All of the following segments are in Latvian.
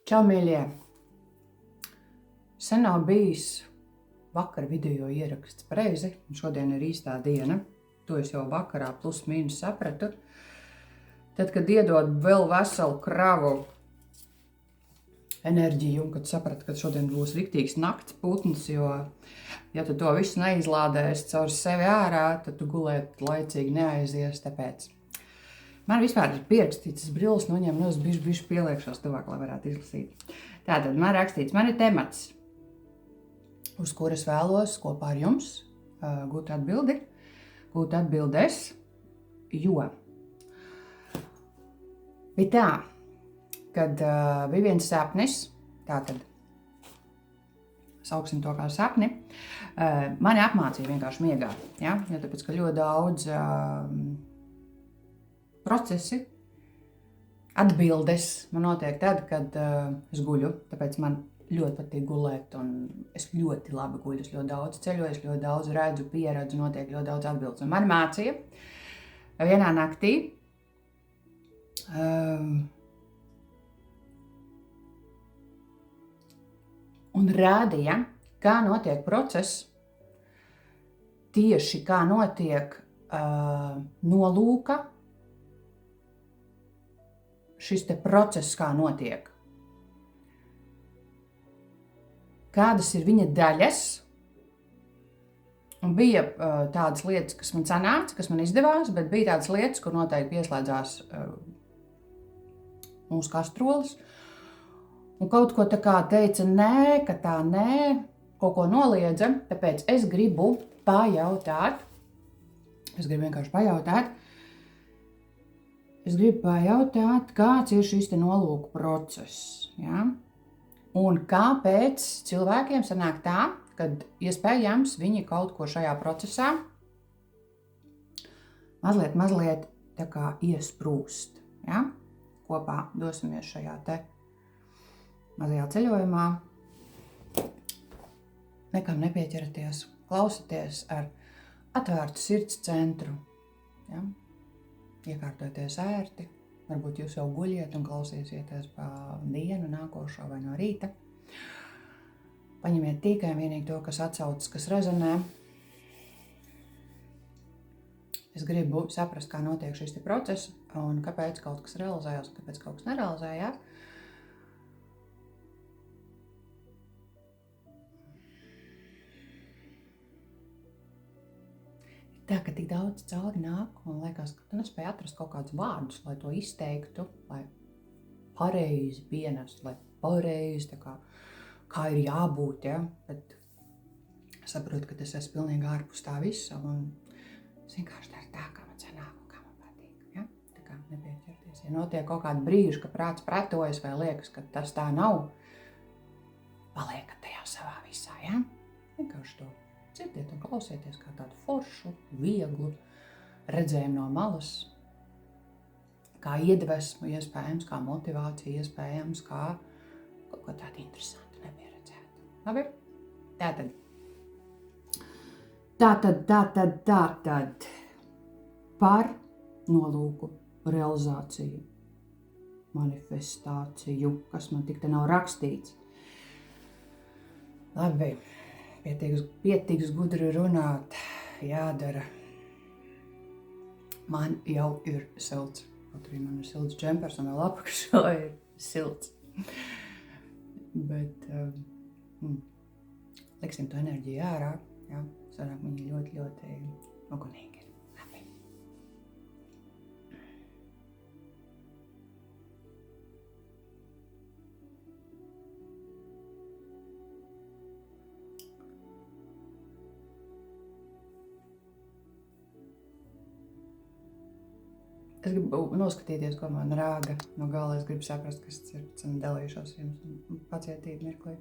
Čau, mīļie! Sen nav bijis vakar video ieraksts pareizi, un šodien ir īstā diena. To es jau vakarā plus mīnus sapratu. Tad, kad iedod vēl veselu kravu enerģiju, un kad sapratu, ka šodien būs riktīgs nakts putns, jo, ja tu to visu neizlādēsi caur sevi ārā, tad tu gulēt laicīgi neaizies, tāpēc. Man vispār ir pierakstīts brilles, noņem nos, bišķi pieliekšos tuvāk, lai varētu izlasīt. Tātad man rakstīts, man ir temats, uz kuras vēlos kopā ar jums gūt atbildes, jo bija tā, kad bija viens sapnis, tātad sauksim to kā sapni, mani apmācīja vienkārši miegā, ja? Jo tāpēc, ka ļoti daudz procesi, atbildes man notiek tad, kad es guļu, tāpēc man ļoti patīk gulēt, un es ļoti labi guļu, es ļoti daudz ceļoju, es ļoti daudz redzu, pieredzu, notiek ļoti daudz atbildes. Un man mācīja vienā naktī, un rādīja, kā notiek process, tieši kā notiek nolūka, šis te process, kā notiek. Kādas ir viņa daļas, un bija tādas lietas, kas man sanāca, kas man izdevās, bet bija tādas lietas, kur noteikti pieslēdzās mūsu kastrolis, un kaut ko tā kā teica nē, ka tā nē, kaut ko noliedza, tāpēc es gribu pajautāt, kāds ir šis te nolūku process, ja? Un kāpēc cilvēkiem sanāk tā, kad iespējams viņi kaut ko šajā procesā mazliet tā kā iesprūst, ja? Kopā dosimies šajā te mazajā ceļojumā. Nekam nepieķeraties, klausieties ar atvērtu sirds centru, ja? Iekārtoties ērti, varbūt jūs jau guļiet un klausīsieties pa dienu nākošo vai no rīta. Paņemiet tikai vienīgi to, kas atsaucas, kas rezonē. Es gribu saprast, kā notiek šis process un kāpēc kaut kas realizējās un kāpēc kaut kas nerealizējās. Tā, ka tik daudz cauri nāk, man liekas, ka tu nespēji atrast kaut kādus vārdus, lai to izteiktu, lai pareizi pienestu, lai pareizi tā kā ir jābūt, ja? Bet es saprotu, ka tas esmu pilnīgi ārpus tā visa, un es vienkārši daru tā, kā man sanāk un kā man patīk, ja? Tā kā nepieķerties. Ja notiek kaut kādi brīži, ka prāts pretojas vai liekas, ka tas tā nav, paliekat tajā savā visā, ja? Vienkārši to dzirdiet un klausieties kā tādu foršu, vieglu redzējumu no malas, kā iedvesmu iespējams, kā motivāciju iespējams, kā kaut ko tādu interesantu, nepieredzētu. Labi? Tātad par nolūku realizāciju, manifestāciju, kas man tik te nav rakstīts. Labi. Pietiks gudri runāt, jādara. Man jau ir silts. Kaut arī man ir silts džempers un vēl apakšā ir silts. Bet liksim to enerģiju ārā. Jā, sanāk viņi ļoti, ļoti ugunīgi. Es gribu noskatīties, ko man rāda no gala. Es gribu saprast, kas tas ir, pēc tam dalīšos jums pacietību mirklī.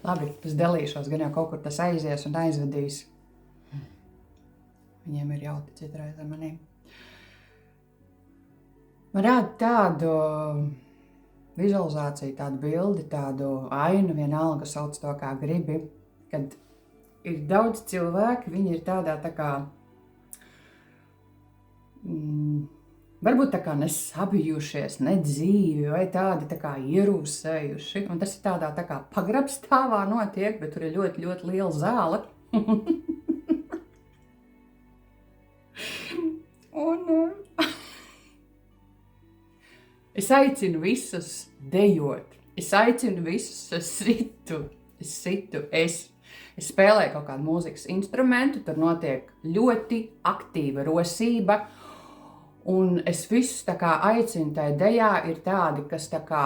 Labi, es dalīšos, gan jau kaut kur tas aizies un aizvedīs. Viņiem ir jauti citreiz ar maniem. Man rāda tādu vizualizāciju, tādu bildi, tādu ainu, vienalga sauc to kā gribi, kad ir daudz cilvēki, viņi ir tādā tā kā, varbūt tā kā nesabijušies, nedzīvi vai tādi tā kā ierūsējuši, un tas ir tādā tā kā pagrabstāvā notiek, bet tur ir ļoti, ļoti liela zāle. Un es aicinu visus dejot, es aicinu visus, es situ, es spēlēju kaut kādu mūzikas instrumentu, tur notiek ļoti aktīva rosība, un es visus tā kā aicinu tai dejā, ir tādi, kas tā kā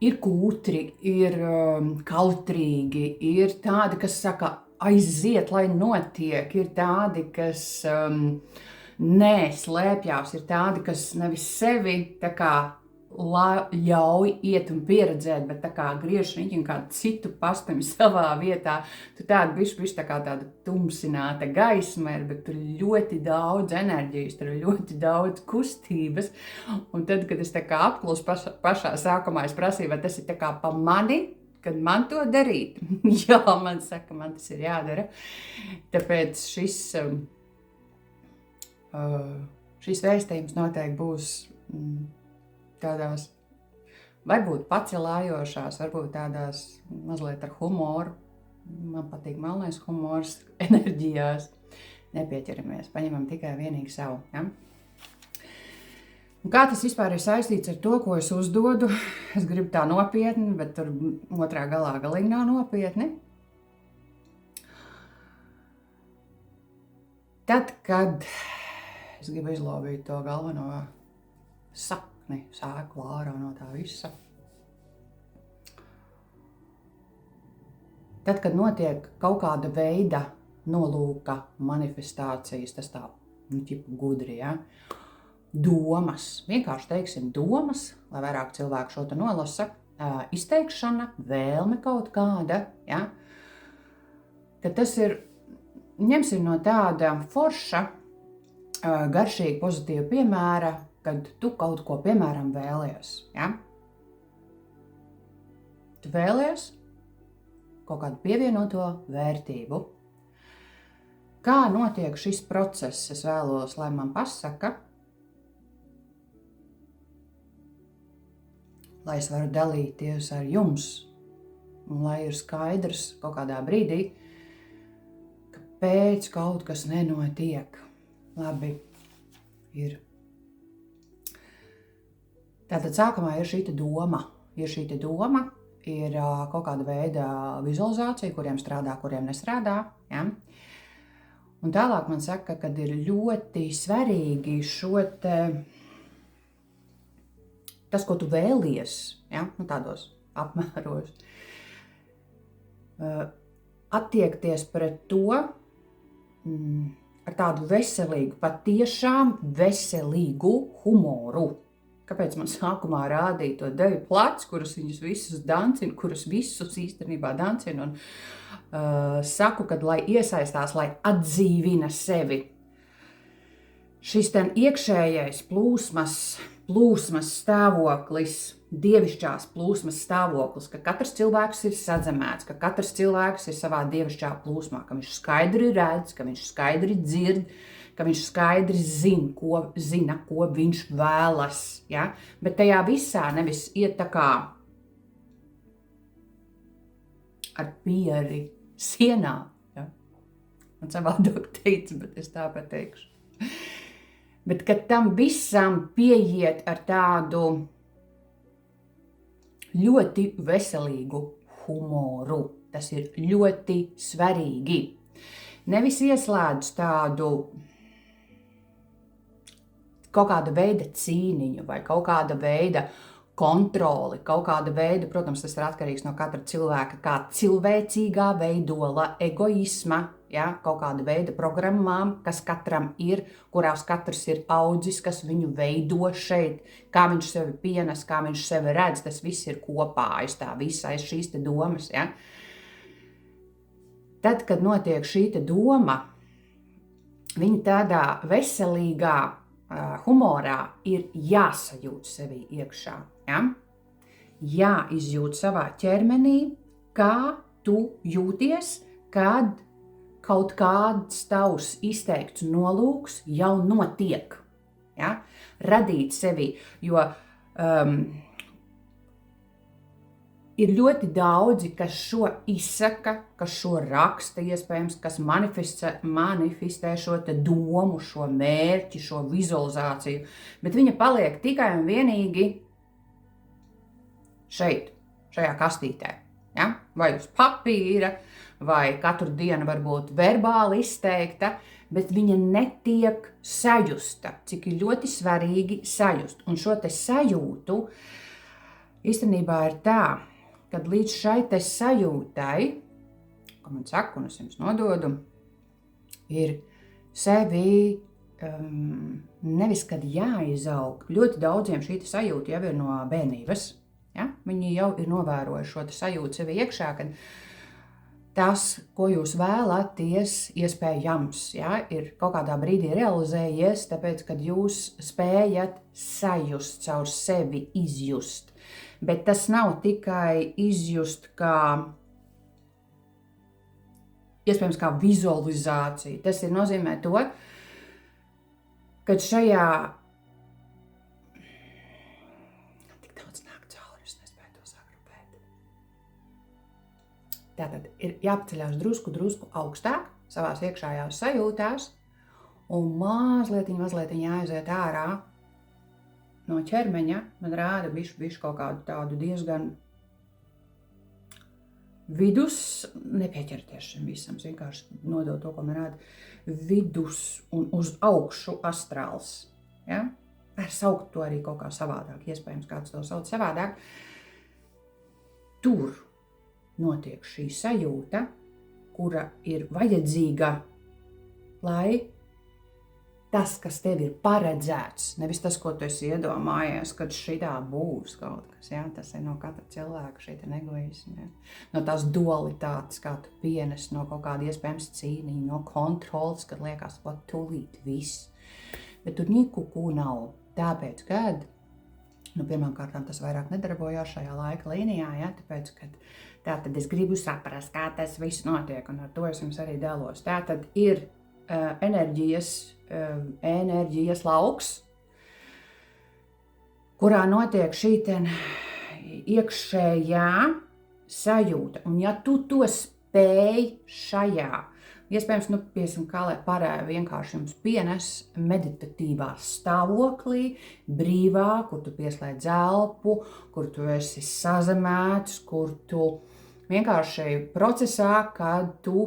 ir kūtri, ir kautrīgi, ir tādi, kas saka, aiziet, lai notiek, ir tādi, kas slēpjās, ir tādi, kas nevis sevi tā kā ļauj iet un pieredzēt, bet tā kā griež viņu kādu citu pastami savā vietā. Tu tāda bišķi tā kā tāda tumsināta gaisma ir, bet tur ir ļoti daudz enerģijas, tur ir ļoti daudz kustības. Un tad, kad es tā kā apklūsu pašā sākumā, es prasīju, vai tas ir tā kā pa mani, kad man to darīt. Jā, man saka, man tas ir jādara. Tāpēc šis vēstījums noteikti būs tādās, varbūt pacelājošās, varbūt tādās mazliet ar humoru. Man patīk melnais humors, enerģijās. Nepieķeramies, paņemam tikai vienīgi savu. Ja? Un kā tas vispār ir saistīts ar to, ko es uzdodu? Es gribu tā nopietni, bet tur otrā galā galīgi nav nopietni. Tad, kad es gribu izlobīt to galveno sakni, sēklu ārā no tā visa. Tad, kad notiek kaut kāda veida nolūka manifestācijas, tas tā, gudri, ja? Domas, vienkārši teiksim domas, lai vairāk cilvēku šo te nolasa, izteikšana, vēlme kaut kāda, ja? Tad tas ir, ņemsim no tāda forša, garšīga, pozitīva piemēra, kad tu kaut ko, piemēram, vēlies, ja? Tu vēlies kaut kādu pievienoto vērtību. Kā notiek šis process, es vēlos, lai man pasaka, lai es varu dalīties ar jums, un lai ir skaidrs kaut kādā brīdī, kāpēc kaut kas nenotiek. Labi, ir. Tātad sākumā ir šī doma. Ir kaut kāda veida vizualizācija, kuriem strādā, kuriem nestrādā. Ja? Un tālāk man saka, kad ir ļoti svarīgi šo te, tas, ko tu vēlies, ja? Tādos apmēros, attiekties pret to ar tādu veselīgu, patiešām veselīgu humoru. Kāpēc man sākumā rādīja to deju plats, kurus viņus visus dancina, kurus visus īstenībā dancina, un saku, kad lai iesaistās, lai atdzīvina sevi. Šis ten iekšējais plūsmas stāvoklis, dievišķās plūsmas stāvoklis, ka katrs cilvēks ir sadzemēts, ka katrs cilvēks ir savā dievišķā plūsmā, ka viņš skaidri redz, ka viņš skaidri dzird, ka viņš skaidri zina, ko viņš vēlas, ja? Bet tajā visā nevis iet tā kā ar pieri sienā, ja? Man savādāk teica, bet es tā pateikšu. Bet, kad tam visam pieiet ar tādu ļoti veselīgu humoru, tas ir ļoti svarīgi. Nevis ieslēdz tādu kaut kāda veida cīniņu vai kaut kāda veida kontroli, kaut kāda veida, protams, tas ir atkarīgs no katra cilvēka, kā cilvēcīgā veidola egoisma, ja, kaut kāda veida programmām, kas katram ir, kurās katrs ir audzis, kas viņu veido šeit, kā viņš sevi pienes, kā viņš sevi redz, tas viss ir kopā aiz tā visa, aiz šīs te domas, ja. Tad, kad notiek šī te doma, viņa tādā veselīgā humorā ir jāsajūt sevi iekšā. Ja? Jāizjūt savā ķermenī, kā tu jūties, kad kaut kāds tavs izteikts nolūks jau notiek. Ja? Radīt sevi, jo ir ļoti daudzi, kas šo izsaka, kas šo raksta iespējams, kas manifestē šo te domu, šo mērķi, šo vizualizāciju, bet viņa paliek tikai un vienīgi šeit, šajā kastītē. Ja? Vai uz papīra, vai katru dienu varbūt verbāli izteikta, bet viņa netiek sajusta, cik ir ļoti svarīgi sajust. Un šo te sajūtu īstenībā ir tā, kad līdz šai te sajūtai, ko man saka, un es jums nododu, ir sevi nevis, kad jāizaug. Ļoti daudziem šī sajūta jau ir no bērnības. Ja? Viņi jau ir novērojuši šo sajūtu sevi iekšā, kad tas, ko jūs vēlaties, iespējams, ja, ir kaut kādā brīdī realizējies, tāpēc, kad jūs spējat sajust caur sevi, izjust. Bet tas nav tikai izjust kā, iespējams, kā vizualizācija. Tas ir nozīmē to, ka šajā tātad ir jāpaceļās drusku augstāk savās iekšējās sajūtās un mazliet jāaiziet ārā no ķermeņa. Man rāda bišķi kaut kādu tādu diezgan vidus, nepieķerties šim visam, vienkārši nodot to, ko man rāda, vidus un uz augšu astrāls. Ja? Var saukt to arī kaut kā savādāk, iespējams, kāds to sauc savādāk. Tur notiek šī sajūta, kura ir vajadzīga, lai tas, kas tev ir paredzēts, nevis tas, ko tu esi iedomājies, kad šitā būs kaut kas, ja? Tas ir no katra cilvēka šī egoisma, ja? No tās dualitātes, kā tu pienes, no kaut kāda iespējams cīniņa, no kontrolas, kad liekas, pat tūlīt viss. Bet tur nikuku nav, tāpēc, kad pirmām kārtām tas vairāk nedarbojās šajā laika līnijā, ja? Tāpēc, kad tātad es gribu saprast, kā tas viss notiek, un ar to es jums arī dalos. Tātad ir enerģijas lauks, kurā notiek šī iekšējā sajūta. Un ja tu to spēj šajā, iespējams, kā lai parēja vienkārši jums pienes meditatīvā stāvoklī, brīvā, kur tu pieslēdz elpu, kur tu esi sazemēts, kur tu vienkārši procesā, kad tu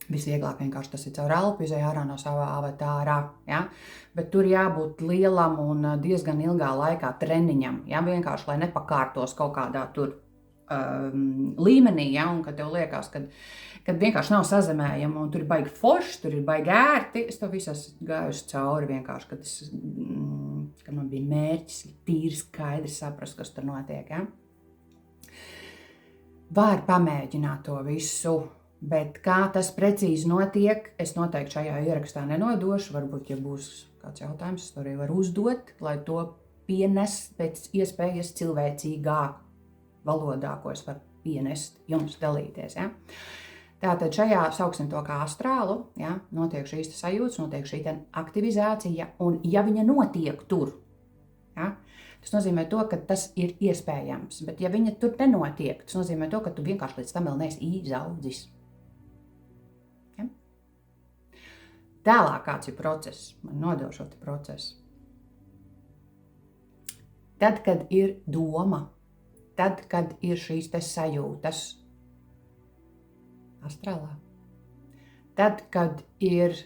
visvieglāk vienkārši tas ir caur elpu, izej ārā no savā avatārā, ja? Bet tur jābūt lielam un diezgan ilgā laikā treniņam, ja? Vienkārši, lai nepakārtos kaut kādā tur līmenī, ja? Un kad tev liekas, kad vienkārši nav sazemējama un tur ir baigi forši, tur ir baigi ērti, es to visu esmu gājusi cauri vienkārši, kad man bija mērķis tīri skaidri saprast, kas tur notiek, ja? Var pamēģināt to visu, bet kā tas precīzi notiek, es noteikti šajā ierakstā nenodošu. Varbūt, ja būs kāds jautājums, es to arī varu uzdot, lai to pienest pēc iespējas cilvēcīgā valodā, ko es varu pienest, jums dalīties. Ja? Tātad šajā, sauksim to kā astrālu, ja? Notiek šīs sajūtas, notiek šī aktivizācija, un ja viņa notiek tur, ja? Tas nozīmē to, ka tas ir iespējams, bet ja viņa tur nenotiek, tas nozīmē to, ka tu vienkārši līdz tam vēl neesi izaudzis. Ja? Tālāk kāds ir process, man nodod šo procesu. Tad, kad ir doma, tad, kad ir šīs sajūtas astrālā, tad, kad ir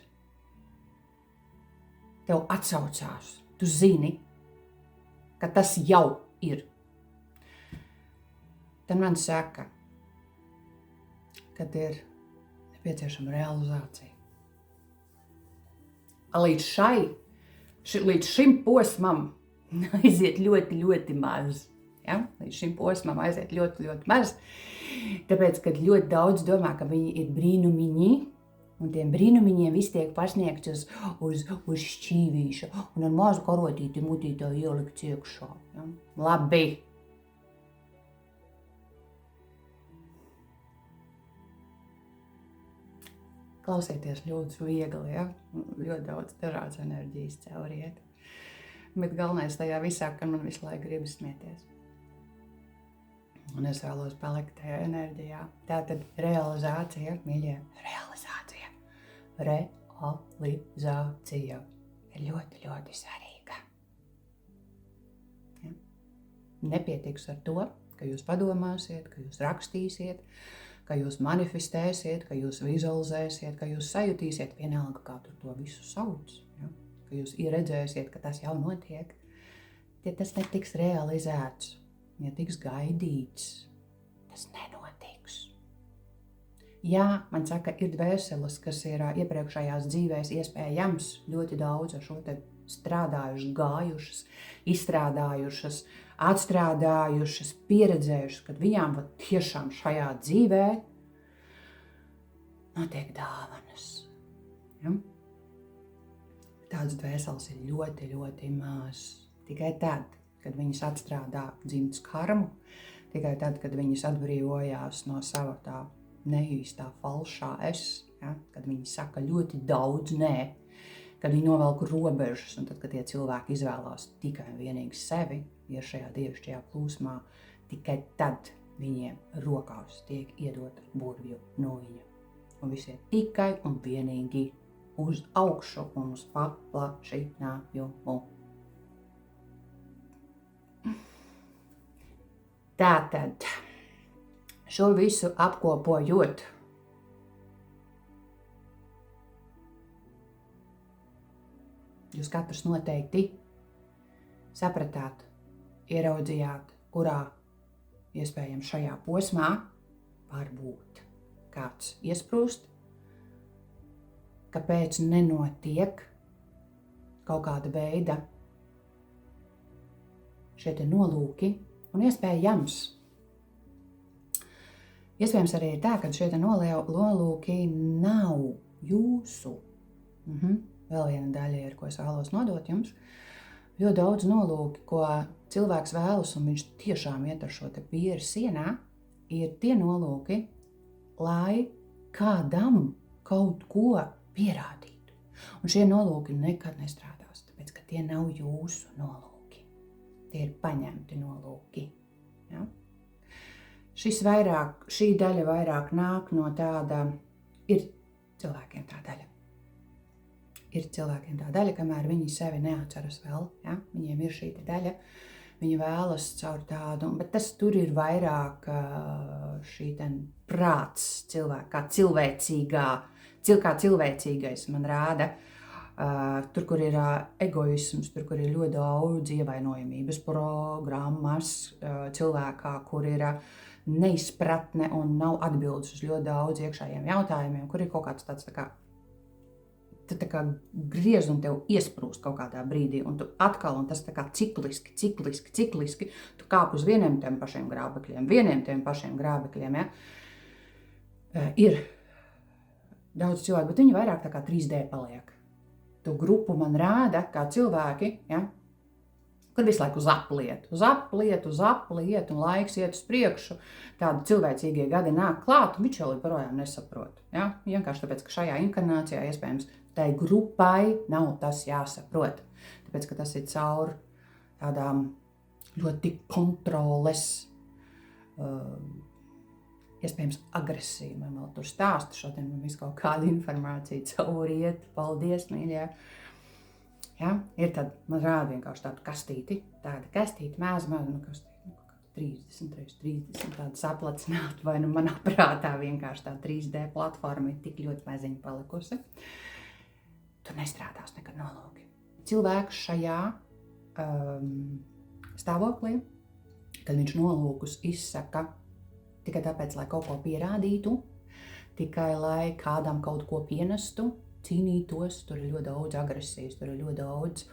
tev atsaucās, tu zini, ka tas jau ir. Tad man saka, kad ir nepieciešama realizācija. Līdz šim posmam aiziet ļoti maz. Ja? Līdz šim posmam aiziet ļoti maz. Tāpēc, kad ļoti daudz domā, ka viņi ir brīnumiņi, Un tiem brīnumiņiem viss tiek pasniegts uz šķīvīša. Un ar mazu karotīti mutītā ielikt iekšā. Ja? Labi. Klausieties ļoti viegli, ja? Ļoti daudz dažādas enerģijas cauriet. Bet galvenais tajā visā, ka man visu laiku gribas smieties. Un es vēlos palikt tajā enerģijā. Tātad realizācija, mīļie, realizācija ir ļoti, ļoti svarīga. Ja? Nepietiks ar to, ka jūs padomāsiet, ka jūs rakstīsiet, ka jūs manifestēsiet, ka jūs vizualizēsiet, ka jūs sajutīsiet vienalga, kā tur to visu sauc. Ja? Ka jūs ieredzēsiet, ka tas jau notiek. Ja tas netiks realizēts, ja tiks gaidīts, tas nenotiks. Jā, man saka, ir dvēseles, kas ir iepriekšējās dzīvēs iespējams ļoti daudz ar šo te strādājušas, gājušas, izstrādājušas, atstrādājušas, pieredzējušas, kad viņām tiešām šajā dzīvē notiek dāvanas. Ja? Tādas dvēseles ir ļoti, ļoti maz. Tikai tad, kad viņas atstrādā dzimtas karmu, tikai tad, kad viņas atbrīvojās no sava tā neīstā falšā es, ja? Kad viņi saka ļoti daudz nē, kad viņi novelk robežas, un tad, kad tie cilvēki izvēlās tikai un vienīgi sevi, ir šajā dievišķajā plūsmā, tikai tad viņiem rokās tiek iedota burvju nūjiņa. Un visi ir tikai un vienīgi uz augšu un uz paplašinājumu. Tātad, šo visu apkopojot, jūs katrs noteikti sapratāt, ieraudzījāt, kurā iespējams šajā posmā var būt kāds iesprūst, kāpēc nenotiek kaut kāda veida šie te nolūki. Un iespējams arī ir tā, ka šie nolūki nav jūsu. Vēl viena daļa ir, ko es vēlos nodot jums. Ļoti daudz nolūki, ko cilvēks vēlas, un viņš tiešām iet ar šo te pieri sienā, ir tie nolūki, lai kādam kaut ko pierādītu. Un šie nolūki nekad nestrādās, tāpēc, ka tie nav jūsu nolūki. Tie ir paņemti nolūki. Ja? Šī daļa vairāk nāk no tāda, ir cilvēkiem tā daļa. Ir cilvēkiem tā daļa, kamēr viņi sevi neatceras vēl. Ja? Viņiem ir šī daļa, viņi vēlas caur tādu, bet tas tur ir vairāk šī prāts cilvēka, kā cilvēcīgais man rāda. Tur, kur ir egoisms, tur, kur ir ļoti daudz ievainojamības programmas cilvēkā, kur ir neizpratne un nav atbildes uz ļoti daudz iekšējiem jautājumiem, kur ir kaut kāds tāds tā kā griez un tev iesprūst kaut kādā brīdī, un tu atkal, un tas tā kā cikliski, tu kāp uz vieniem tiem pašiem grābekļiem, ja? Ir daudz cilvēku, bet viņi vairāk tā kā 3D paliek. Tu grupu man rāda, kā cilvēki, ja, kur visu laiku uz apliet, un laiks iet uz priekšu. Tādi cilvēcīgie gadi nāk klāt, un viņš jau joprojām nesaprot. Ja? Vienkārši tāpēc, ka šajā inkarnācijā iespējams tai grupai nav tas jāsaprot. Tāpēc, ka tas ir caur tādām ļoti kontroles, iespējams agresīva, man vēl tur stāsta, šodien man visu kaut kādu informāciju cauri iet, paldies, mīļie. Ja? Ir tad, man rāda vienkārši tādu kastīti, mēz, 30, tāda saplacināta, vai manā prātā vienkārši tā 3D platforma ir tik ļoti maziņa palikusi. Tur nestrādās nekad nolūki. Cilvēks šajā stāvoklī, kad viņš nolūkus izsaka tikai tāpēc, lai kaut ko pierādītu, tikai lai kādam kaut ko pienestu, cīnītos, tur ir ļoti daudz agresijas, tur ir ļoti daudz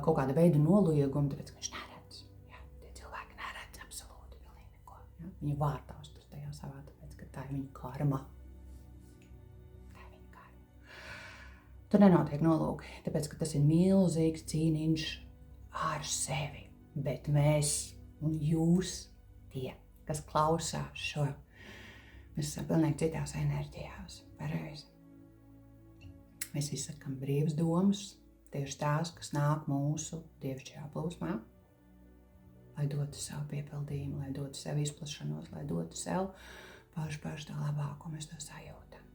kaut kāda veida noliegumu, tāpēc, ka viņš neredz. Ja? Tie cilvēki neredz absolūti pilnīgi neko. Ja? Viņi vārtās tur tajā savā, tāpēc, ka tā ir viņa karma. Tā ir viņa karma. Tur nenotiek nolūki, tāpēc, ka tas ir milzīgs cīniņš ar sevi. Bet mēs un jūs, tie, kas klausās šo, mēs esam pilnīgi citās enerģijās, pareizi. Mēs izsakam brīvas domas, tieši tās, kas nāk mūsu dievišķajā plūsmā, lai dotu savu piepildījumu, lai dotu sev izplašanos, lai dotu sev pašu to labāko, mēs to sajūtam.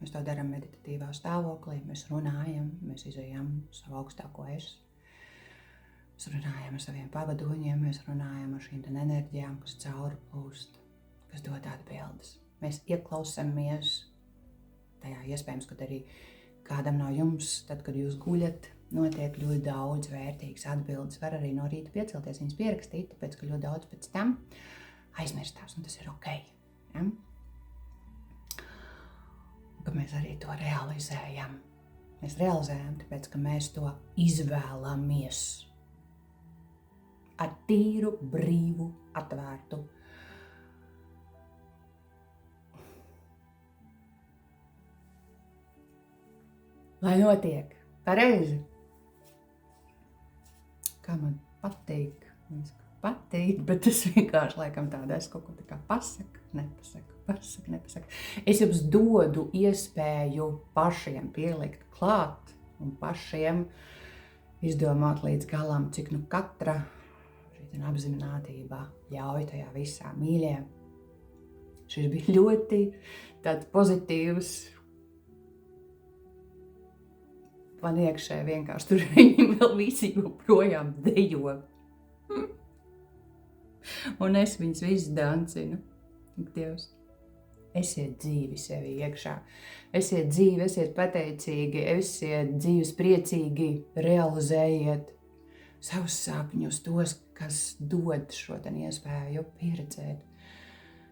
Mēs to darām meditatīvā stāvoklī, mēs runājam, mēs izejam savu augstāko es. Mēs runājam ar saviem pavadoņiem, mēs runājam ar šīm enerģijām, kas cauri plūst, kas dod atbildes. Mēs ieklausamies tajā, iespējams, kad arī kādam no jums, tad, kad jūs guļat, notiek ļoti daudz vērtīgas atbildes. Var arī no rīta piecelties, viņas pierakstīt, tāpēc, ka ļoti daudz pēc tam aizmirstās, un tas ir ok. Ja? Ka mēs arī to realizējam. Mēs realizējam, tāpēc, ka mēs to izvēlamies. Ar tīru, brīvu, atvērtu. Lai notiek pareizi. Kā man patīk, bet es vienkārši laikam tāda es kaut ko tā kā pasaku, nepasaku. Es jums dodu iespēju pašiem pielikt klāt un pašiem izdomāt līdz galam, cik nu katra šī apzinātība ļauj tajā visā. Mīļie, šis bija ļoti tāds pozitīvs. Man iekšē vienkārši tur viņi vēl visi joprojām dejo. Un es viņus visus dancinu. Dievs. Esiet dzīvi sevi iekšā. Esiet dzīvi, esiet pateicīgi, esiet dzīves priecīgi, realizējiet savus sapņus, tos, kas dod šo iespēju pieredzēt,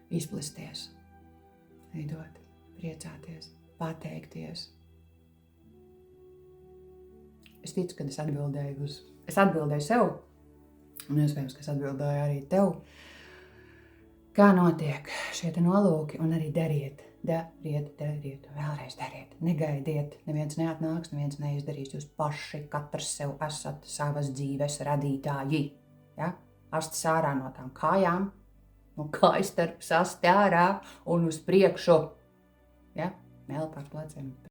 izplisties, veidot, priecāties, pateikties. Es ticu, kad es atbildēju sev, un iespējams, ka es atbildēju arī tev, kā notiek šie nolūki, un arī dariet, vēlreiz dariet. Negaidiet, neviens neatnāks, neviens neizdarīs. Jūs paši, katrs sev esat savas dzīves radītāji. Ja? Astis ārā no tām kājām, no kājas starp sasti ārā un uz priekšu. Ja? Mēl pār pleciem.